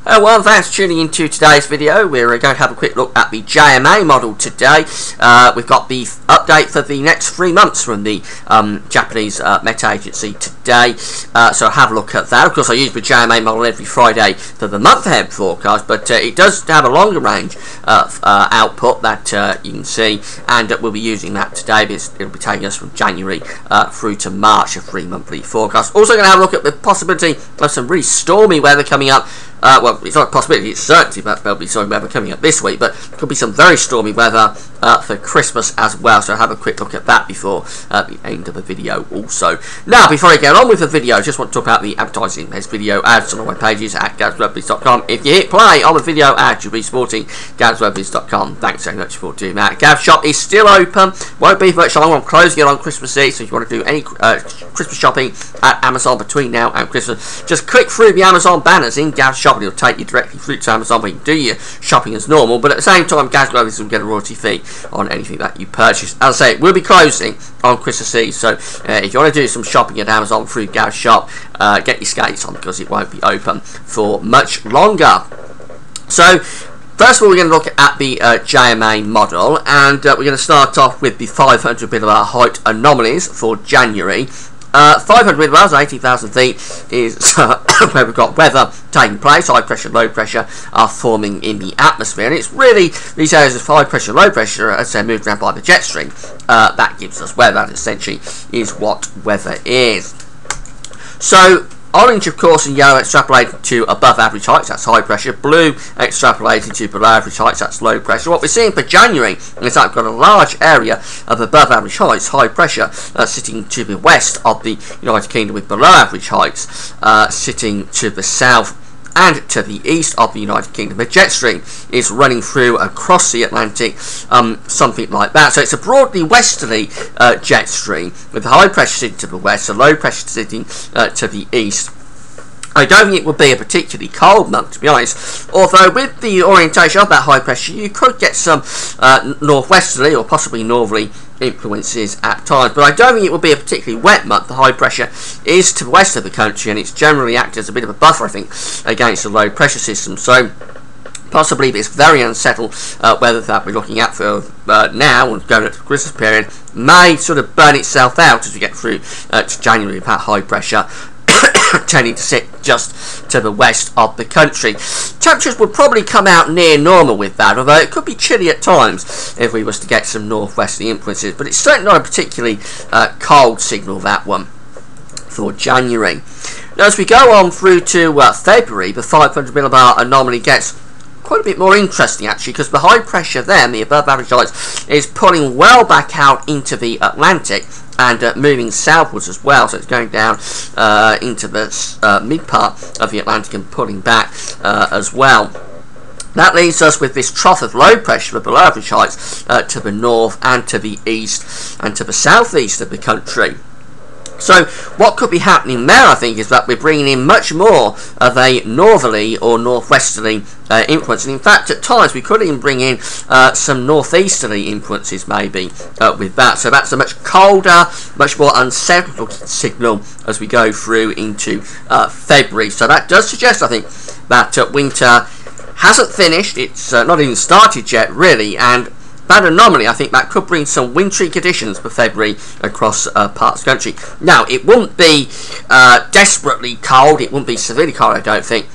Well, thanks for tuning into today's video. We're going to have a quick look at the JMA model today. We've got the update for the next 3 months from the Japanese Met Agency today. So have a look at that. Of course, I use the JMA model every Friday for the month ahead forecast, but it does have a longer range output that you can see, and we'll be using that today because it'll be taking us from January through to March, a 3-monthly forecast. Also going to have a look at the possibility of some really stormy weather coming up. Well, it's not a possibility, it's certainty that there'll be stormy weather coming up this week, but there could be some very stormy weather for Christmas as well, so have a quick look at that before the end of the video also. Now, before I get on with the video, I just want to talk about the advertising. There's video ads on our web pages at gavsrugbies.com. If you hit play on the video ad, you'll be supporting gavsrugbies.com. Thanks so much for doing that. Gav Shop is still open, won't be for much long. I'm closing it on Christmas Eve, so if you want to do any Christmas shopping at Amazon between now and Christmas, just click through the Amazon banners in Gav Shop. It'll take you directly through to Amazon where you can do your shopping as normal, but at the same time, Gaz Globus will get a royalty fee on anything that you purchase. As I say, it will be closing on Christmas Eve, so if you want to do some shopping at Amazon through Gaz Shop, get your skates on because it won't be open for much longer. So, first of all, we're going to look at the JMA model, and we're going to start off with the 500 millibar height anomalies for January. 500 millimeters, 80,000 feet, is where we've got weather taking place. High pressure, low pressure are forming in the atmosphere, and it's really these areas of high pressure, low pressure as they're moved around by the jet stream that gives us weather. That essentially is what weather is. So orange, of course, and yellow extrapolated to above average heights, that's high pressure. Blue extrapolated to below average heights, that's low pressure. What we're seeing for January is that we've got a large area of above average heights, high pressure, sitting to the west of the United Kingdom, with below average heights sitting to the south and to the east of the United Kingdom. The jet stream is running through across the Atlantic, something like that. So it's a broadly westerly jet stream, with the high pressure sitting to the west, the low pressure sitting to the east. I don't think it would be a particularly cold month, to be honest, although with the orientation of that high pressure you could get some northwesterly or possibly northerly influences at times, but I don't think it would be a particularly wet month. The high pressure is to the west of the country, and it's generally acted as a bit of a buffer, I think, against the low pressure system. So possibly this very unsettled weather that we're looking at for now and going into the Christmas period may sort of burn itself out as we get through to January with that high pressure tending to sit just to the west of the country. Temperatures would probably come out near normal with that, although it could be chilly at times if we was to get some northwesterly influences, but it's certainly not a particularly cold signal, that one, for January. Now, as we go on through to February, the 500 millibar anomaly gets quite a bit more interesting, actually, because the high pressure there, the above average heights, is pulling well back out into the Atlantic and moving southwards as well, so it's going down into the mid part of the Atlantic and pulling back as well. That leaves us with this trough of low pressure below average heights to the north and to the east and to the southeast of the country. So what could be happening there, I think, is that we're bringing in much more of a northerly or northwesterly influence, and in fact at times we could even bring in some northeasterly influences maybe with that. So that's a much colder, much more unsettled signal as we go through into February. So that does suggest, I think, that winter hasn't finished. It's not even started yet, really, and that anomaly, I think, that could bring some wintry conditions for February across parts of the country. Now, it wouldn't be desperately cold, it wouldn't be severely cold, I don't think,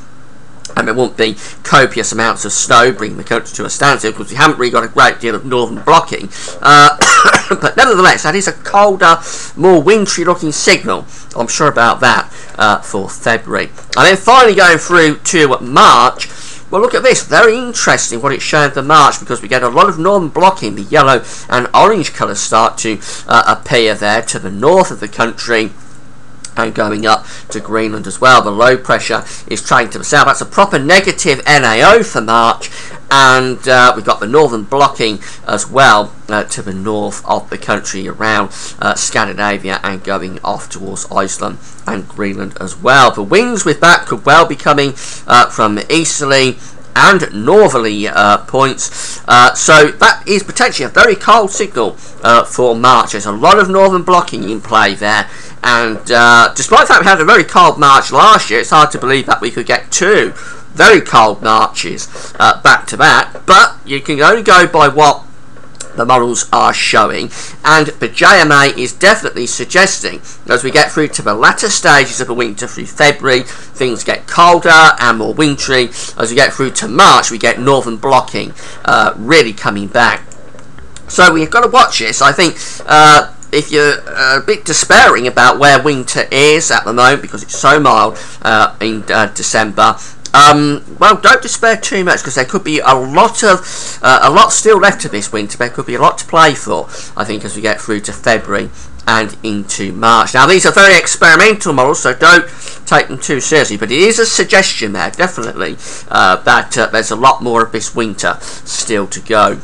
and there won't be copious amounts of snow bringing the country to a standstill, because we haven't really got a great deal of northern blocking. But nevertheless, that is a colder, more wintry looking signal, I'm sure about that, for February. And then finally going through to March. Well, look at this, very interesting what it's showing for March, because we get a lot of northern blocking. The yellow and orange colours start to appear there to the north of the country and going up to Greenland as well. The low pressure is tracking to the south. That's a proper negative NAO for March, and we've got the northern blocking as well to the north of the country around Scandinavia and going off towards Iceland and Greenland as well. The winds with that could well be coming from easterly and northerly points, so that is potentially a very cold signal for March. There's a lot of northern blocking in play there, and despite the fact we had a very cold March last year, it's hard to believe that we could get two very cold marches back to back, but you can only go by what the models are showing, and the JMA is definitely suggesting as we get through to the latter stages of the winter through February, things get colder and more wintry. As we get through to March, we get northern blocking really coming back. So we've got to watch this. I think if you're a bit despairing about where winter is at the moment because it's so mild in December, well, don't despair too much, because there could be a lot still left of this winter. There could be a lot to play for, I think, as we get through to February and into March. Now, these are very experimental models, so don't take them too seriously, but it is a suggestion there, definitely, that there's a lot more of this winter still to go.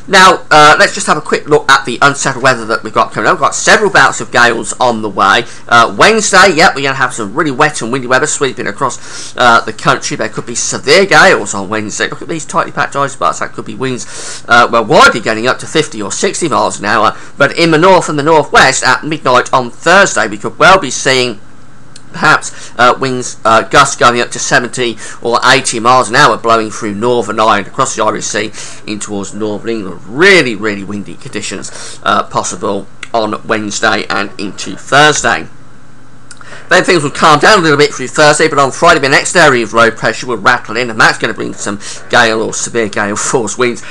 Now, let's just have a quick look at the unsettled weather that we've got coming up. We've got several bouts of gales on the way. Wednesday, yep, we're going to have some really wet and windy weather sweeping across the country. There could be severe gales on Wednesday. Look at these tightly packed icebergs. That could be winds, well, widely getting up to 50 or 60 miles an hour. But in the north and the northwest, at midnight on Thursday, we could well be seeing perhaps winds, gusts going up to 70 or 80 miles an hour, blowing through Northern Ireland, across the Irish Sea, in towards Northern England. Really, really windy conditions possible on Wednesday and into Thursday. Then things will calm down a little bit through Thursday, but on Friday the next area of low pressure will rattle in, and that's going to bring some gale or severe gale force winds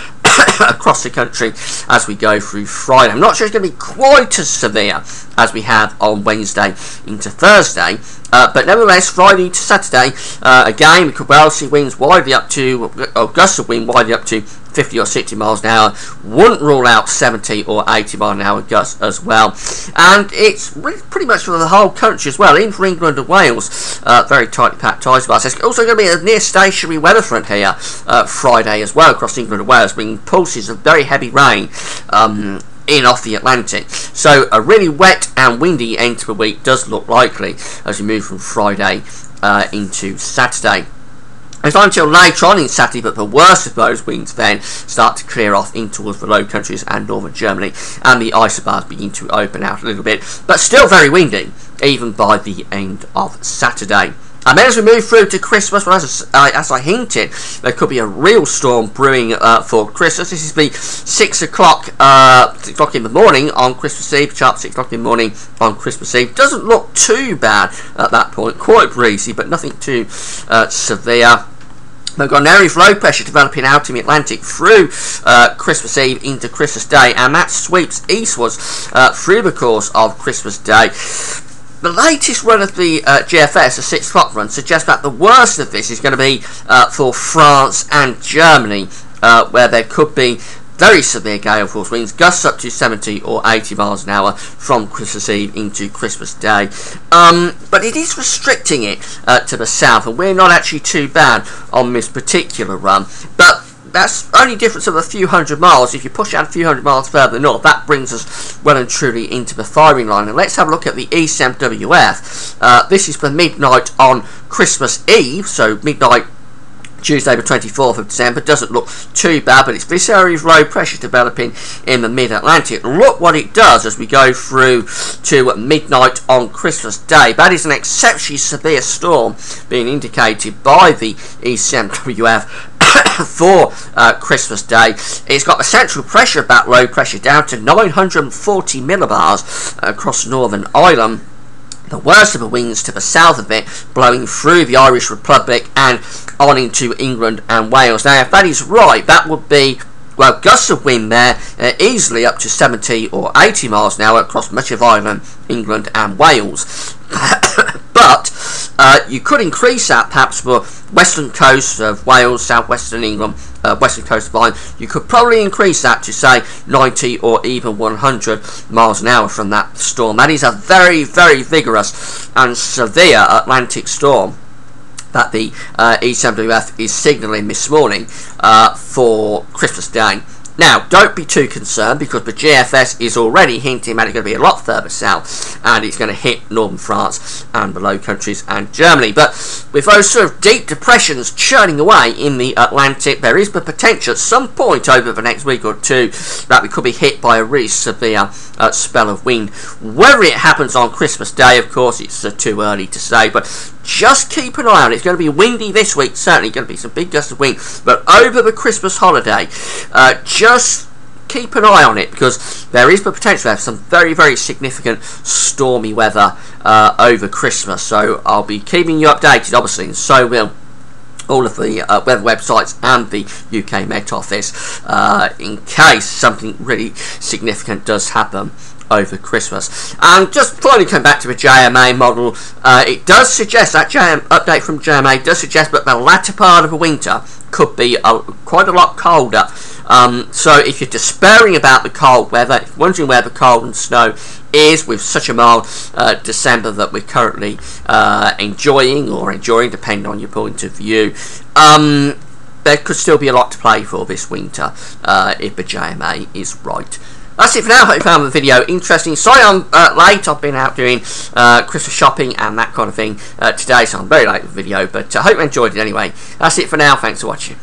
across the country as we go through Friday. I'm not sure it's going to be quite as severe as we have on Wednesday into Thursday, but nevertheless, Friday to Saturday, again, we could well see winds widely up to, or gusts of wind widely up to 50 or 60 miles an hour. Wouldn't rule out 70 or 80 mile an hour gusts as well. And it's really pretty much for the whole country as well, even for England and Wales. Very tightly packed icebergs. There's also going to be a near stationary weather front here Friday as well across England and Wales, bringing pulses of very heavy rain in off the Atlantic. So a really wet and windy end to the week does look likely as we move from Friday into Saturday. It's not until later on in Saturday that the worst of those winds then start to clear off in towards the Low Countries and northern Germany, and the isobars begin to open out a little bit, but still very windy even by the end of Saturday. And then as we move through to Christmas, well, as I hinted, there could be a real storm brewing for Christmas. This is the 6 o'clock in the morning on Christmas Eve, sharp 6 o'clock in the morning on Christmas Eve. Doesn't look too bad at that point, quite breezy, but nothing too severe. We've got an area of low pressure developing out in the Atlantic through Christmas Eve into Christmas Day, and that sweeps eastwards through the course of Christmas Day. The latest run of the GFS, the 6 o'clock run, suggests that the worst of this is going to be for France and Germany, where there could be very severe gale force winds, gusts up to 70 or 80 miles an hour from Christmas Eve into Christmas Day. But it is restricting it to the south, and we're not actually too bad on this particular run. But that's only a difference of a few hundred miles. If you push out a few hundred miles further north, that brings us well and truly into the firing line. And let's have a look at the ECMWF. This is for midnight on Christmas Eve, so midnight Tuesday the 24th of December. Doesn't look too bad, but it's this area of low pressure developing in the mid-Atlantic. Look what it does as we go through to midnight on Christmas Day. That is an exceptionally severe storm being indicated by the ECMWF for Christmas Day. It's got the central pressure of that low pressure down to 940 millibars across Northern Ireland. The worst of the winds to the south of it, blowing through the Irish Republic and on into England and Wales. Now, if that is right, that would be, well, gusts of wind there, easily up to 70 or 80 miles an hour across much of Ireland, England and Wales. But you could increase that perhaps for western coast of Wales, southwestern England, western coast of Ireland. You could probably increase that to say 90 or even 100 miles an hour from that storm. That is a very, very vigorous and severe Atlantic storm that the ECMWF is signalling this morning for Christmas Day Now, don't be too concerned, because the GFS is already hinting that it's going to be a lot further south, and it's going to hit northern France and the Low Countries and Germany. But with those sort of deep depressions churning away in the Atlantic, there is the potential at some point over the next week or two that we could be hit by a really severe spell of wind. Whether it happens on Christmas Day, of course, it's too early to say, but just keep an eye on it. It's going to be windy this week, certainly going to be some big gusts of wind, but over the Christmas holiday, just keep an eye on it, because there is the potential to have some very, very significant stormy weather over Christmas. So I'll be keeping you updated, obviously, and so will all of the weather websites and the UK Met Office, in case something really significant does happen over Christmas. And just finally come back to the JMA model, it does suggest, that update from JMA does suggest that the latter part of the winter could be quite a lot colder. So if you're despairing about the cold weather, if you're wondering where the cold and snow is with such a mild December that we're currently enjoying, depending on your point of view, there could still be a lot to play for this winter if the JMA is right. That's it for now. Hope you found the video interesting. Sorry I'm late. I've been out doing Christmas shopping and that kind of thing today, so I'm very late with the video, but I hope you enjoyed it anyway. That's it for now. Thanks for watching.